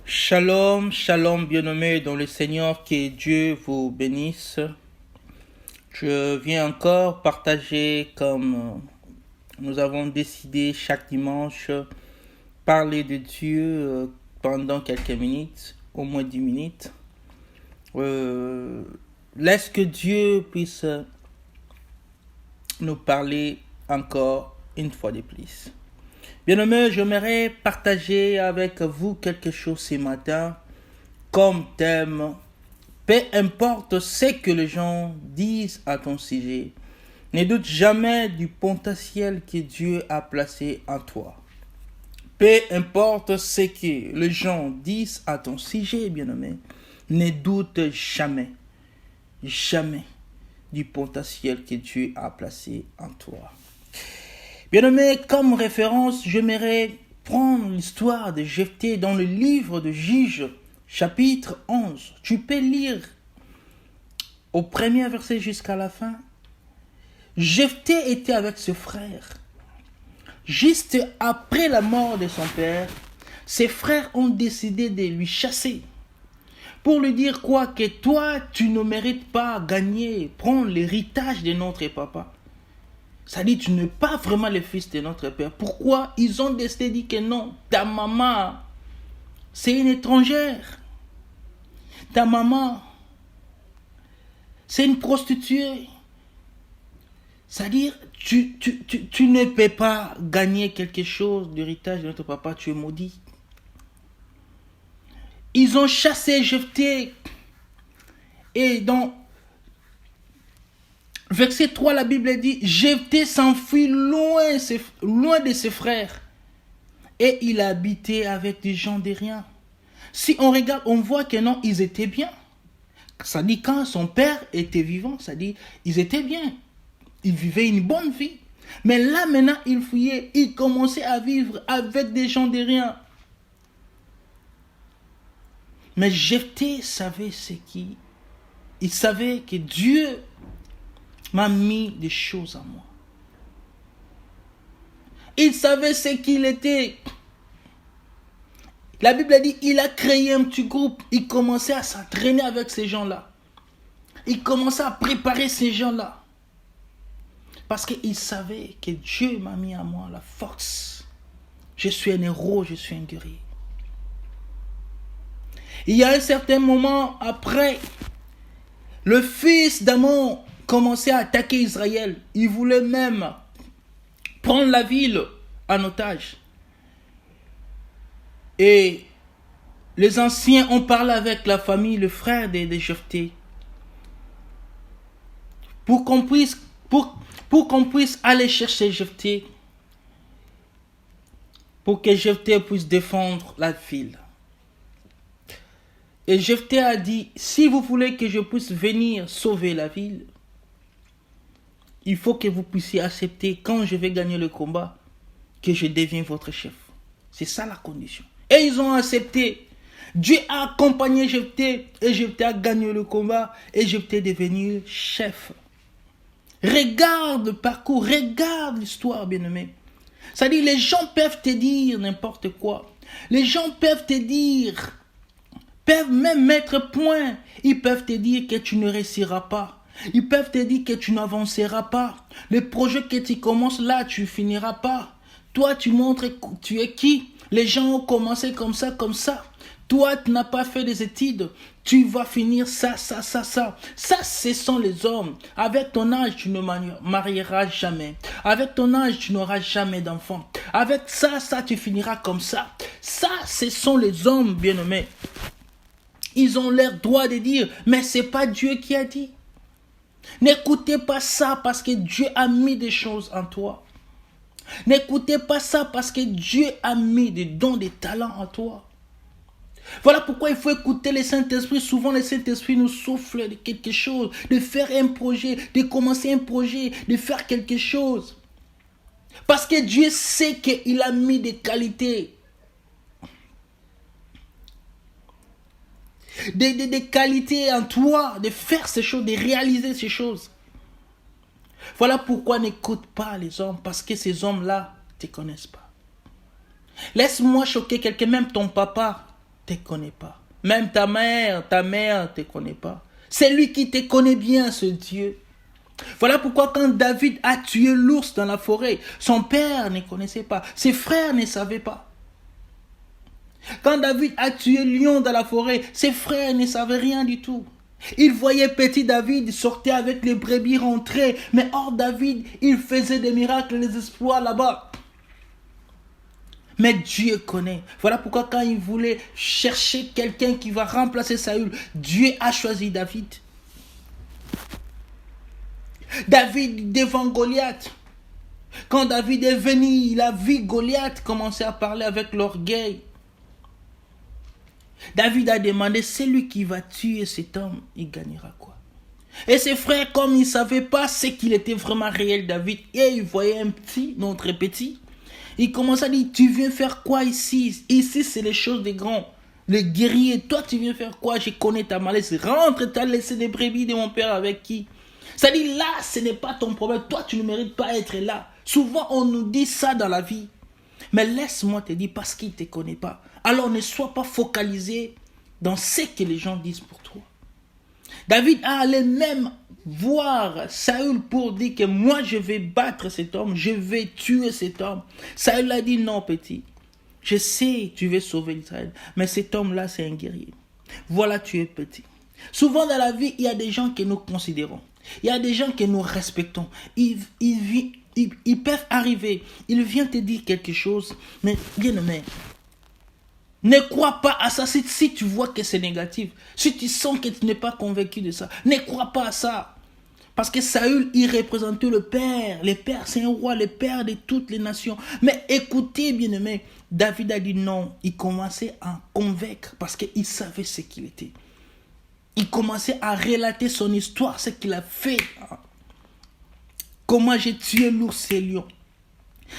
Shalom, shalom bien-aimés dans le Seigneur, que Dieu vous bénisse. Je viens encore partager, comme nous avons décidé chaque dimanche, parler de Dieu pendant quelques minutes, au moins 10 minutes. Laisse que Dieu puisse nous parler encore une fois de plus. Bien-aimés, j'aimerais partager avec vous quelque chose ce matin comme thème. Peu importe ce que les gens disent à ton sujet, ne doute jamais du potentiel que Dieu a placé en toi. Peu importe ce que les gens disent à ton sujet, bien-aimé, ne doute jamais, jamais du potentiel que Dieu a placé en toi. Bien-aimé, comme référence, j'aimerais prendre l'histoire de Jephthé dans le livre de Juges, chapitre 11. Tu peux lire au premier verset jusqu'à la fin. Jephthé était avec ses frères. Juste après la mort de son père, ses frères ont décidé de lui chasser. Pour lui dire quoi? Que toi, tu ne mérites pas gagner, prendre l'héritage de notre papa. Ça dit, tu n'es pas vraiment le fils de notre père. Pourquoi? Ils ont décidé de dire que non, ta maman, c'est une étrangère. Ta maman, c'est une prostituée. C'est-à-dire, tu ne peux pas gagner quelque chose d'héritage de notre papa, tu es maudit. Ils ont chassé Jephthé. Et dans verset 3, la Bible dit, Jephthé s'enfuit loin de ses frères. Et il a habité avec des gens de rien. Si on regarde, on voit que non, ils étaient bien. Ça dit, quand son père était vivant, ça dit, ils étaient bien. Ils vivaient une bonne vie. Mais là, maintenant, ils fouillaient. Ils commençaient à vivre avec des gens de rien. Mais Jephthé savait ce qui. Il savait que Dieu m'a mis des choses en moi. Il savait ce qu'il était. La Bible a dit, il a créé un petit groupe. Il commençait à s'entraîner avec ces gens-là. Il commençait à préparer ces gens-là. Parce qu'il savait que Dieu m'a mis en moi la force. Je suis un héros, je suis un guerrier. Il y a un certain moment après, le fils d'Amon commençait à attaquer Israël. Il voulait même prendre la ville en otage. Et les anciens ont parlé avec la famille, le frère de Jephthé, pour qu'on puisse aller chercher Jephthé, pour que Jephthé puisse défendre la ville. Et Jephthé a dit, si vous voulez que je puisse venir sauver la ville, il faut que vous puissiez accepter, quand je vais gagner le combat, que je devienne votre chef. C'est ça la condition. Et ils ont accepté. Dieu a accompagné Jephthé, et Jephthé a gagné le combat, et Jephthé est devenu chef. Regarde le parcours, regarde l'histoire, bien-aimé. C'est-à-dire, les gens peuvent te dire n'importe quoi. Les gens peuvent te dire, peuvent même mettre point. Ils peuvent te dire que tu ne réussiras pas. Ils peuvent te dire que tu n'avanceras pas. Le projet que tu commences là, tu finiras pas. Toi, tu montres tu es qui. Les gens ont commencé comme ça, comme ça. Toi, tu n'as pas fait des études. Tu vas finir ça, ça, ça, ça. Ça, ce sont les hommes. Avec ton âge, tu ne marieras jamais. Avec ton âge, tu n'auras jamais d'enfant. Avec ça, ça, tu finiras comme ça. Ça, ce sont les hommes, bien-aimés. Ils ont leur droit de dire, mais c'est pas Dieu qui a dit. N'écoutez pas ça parce que Dieu a mis des choses en toi. N'écoutez pas ça parce que Dieu a mis des dons, des talents en toi. Voilà pourquoi il faut écouter le Saint-Esprit. Souvent, le Saint-Esprit nous souffle de quelque chose, de faire un projet, de commencer un projet, de faire quelque chose. Parce que Dieu sait qu'il a mis des qualités. Des qualités en toi, de faire ces choses, de réaliser ces choses. Voilà pourquoi n'écoute pas les hommes, parce que ces hommes-là ne te connaissent pas. Laisse-moi choquer quelqu'un, même ton papa te connaît pas. Même ta mère te connaît pas. C'est lui qui te connaît bien, ce Dieu. Voilà pourquoi quand David a tué l'ours dans la forêt, son père ne connaissait pas, ses frères ne savaient pas. Quand David a tué le lion dans la forêt, ses frères ne savaient rien du tout. Ils voyaient petit David sortir avec les brebis rentrer, mais hors David, il faisait des miracles, des exploits là-bas. Mais Dieu connaît. Voilà pourquoi quand il voulait chercher quelqu'un qui va remplacer Saül, Dieu a choisi David. David devant Goliath. Quand David est venu, il a vu Goliath commencer à parler avec l'orgueil. David a demandé, c'est lui qui va tuer cet homme, il gagnera quoi? Et ses frères, comme ils ne savaient pas ce qu'il était vraiment réel, David, et ils voyaient un petit, non très petit, ils commençaient à dire, tu viens faire quoi ici? Ici, c'est les choses des grands, les guerriers. Toi, tu viens faire quoi? Je connais ta malaise. Rentre, tu as laissé des brebis de mon père avec qui? C'est-à-dire, là, ce n'est pas ton problème. Toi, tu ne mérites pas être là. Souvent, on nous dit ça dans la vie. Mais laisse-moi te dire, parce qu'il ne te connaît pas. Alors, ne sois pas focalisé dans ce que les gens disent pour toi. David a allé même voir Saül pour dire que moi, je vais battre cet homme, je vais tuer cet homme. Saül a dit, non, petit, je sais, tu veux sauver Israël, mais cet homme-là, c'est un guerrier. Voilà, tu es petit. Souvent dans la vie, il y a des gens que nous considérons. Il y a des gens que nous respectons. Ils peuvent arriver. Ils viennent te dire quelque chose. Mais bien aimé, ne crois pas à ça. Si tu vois que c'est négatif, si tu sens que tu n'es pas convaincu de ça, ne crois pas à ça. Parce que Saül, il représentait le Père. Le Père, c'est un roi, le Père de toutes les nations. Mais écoutez, bien aimé, David a dit non. Il commençait à convaincre parce qu'il savait ce qu'il était. Il commençait à relater son histoire, ce qu'il a fait. Comment j'ai tué l'ours et le lion.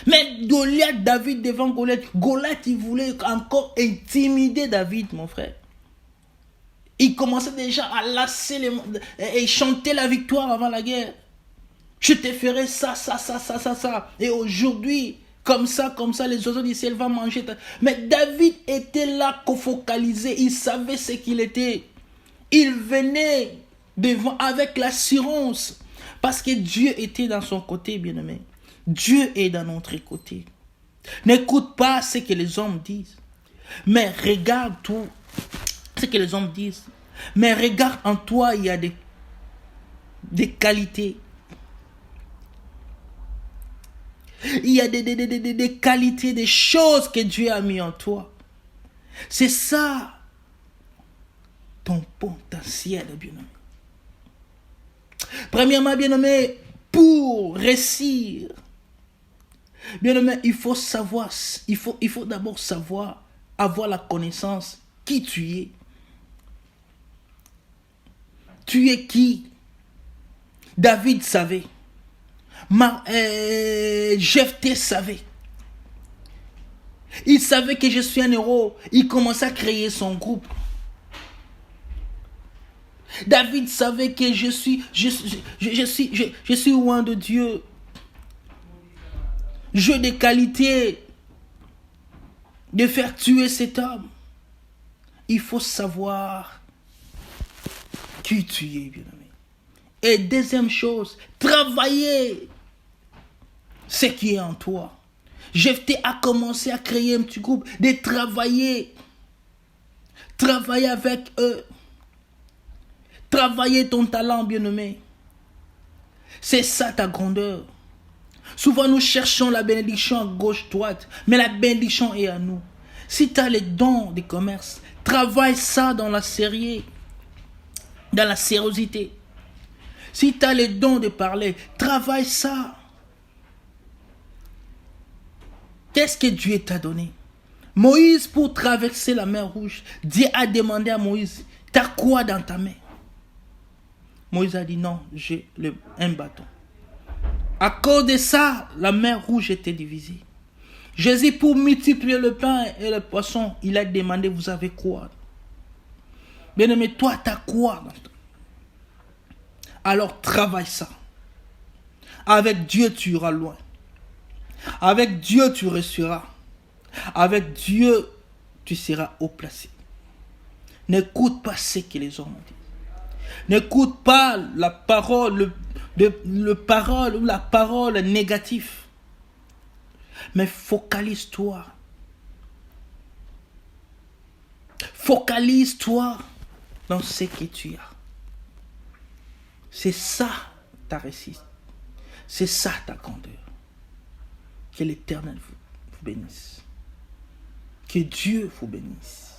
Mais Goliath, David devant Goliath, il voulait encore intimider David, mon frère. Il commençait déjà à lasser et chanter la victoire avant la guerre. Je te ferai ça. Et aujourd'hui, comme ça, les oiseaux du ciel vont manger. Mais David était là, focalisé. Il savait ce qu'il était. Il venait devant avec l'assurance. Parce que Dieu était dans son côté, bien-aimé. Dieu est dans notre côté. N'écoute pas ce que les hommes disent. Mais regarde tout ce que les hommes disent. Mais regarde en toi, il y a des qualités. Il y a des qualités, des choses que Dieu a mis en toi. C'est ça ton potentiel, bien-aimé. Premièrement, bien-aimé, pour réussir, bien-aimé, il faut savoir, il faut d'abord savoir, avoir la connaissance qui tu es. Tu es qui? David savait. Jephthé savait. Il savait que je suis un héros. Il commençait à créer son groupe. David savait que je suis loin de Dieu. J'ai des qualités de faire tuer cet homme. Il faut savoir qui tu es, bien-aimé. Et deuxième chose, travailler ce qui est en toi. Jephthé a commencé à créer un petit groupe, de travailler avec eux. Travailler ton talent, bien-aimé. C'est ça ta grandeur. Souvent, nous cherchons la bénédiction à gauche, droite. Mais la bénédiction est à nous. Si tu as les dons de commerce, travaille ça dans la sérieux, dans la sériosité. Si tu as les dons de parler, travaille ça. Qu'est-ce que Dieu t'a donné? Moïse, pour traverser la mer Rouge, Dieu a demandé à Moïse, t'as quoi dans ta main? Moïse a dit non, j'ai un bâton. À cause de ça, la mer Rouge était divisée. Jésus, pour multiplier le pain et le poisson, il a demandé, vous avez quoi? Bien-aimé, toi, tu as quoi? Alors, travaille ça. Avec Dieu, tu iras loin. Avec Dieu, tu réussiras. Avec Dieu, tu seras haut placé. N'écoute pas ce que les hommes disent. N'écoute pas la parole, la parole négative. Mais focalise-toi. Focalise-toi dans ce que tu as. C'est ça ta réussite. C'est ça ta grandeur. Que l'Éternel vous bénisse. Que Dieu vous bénisse.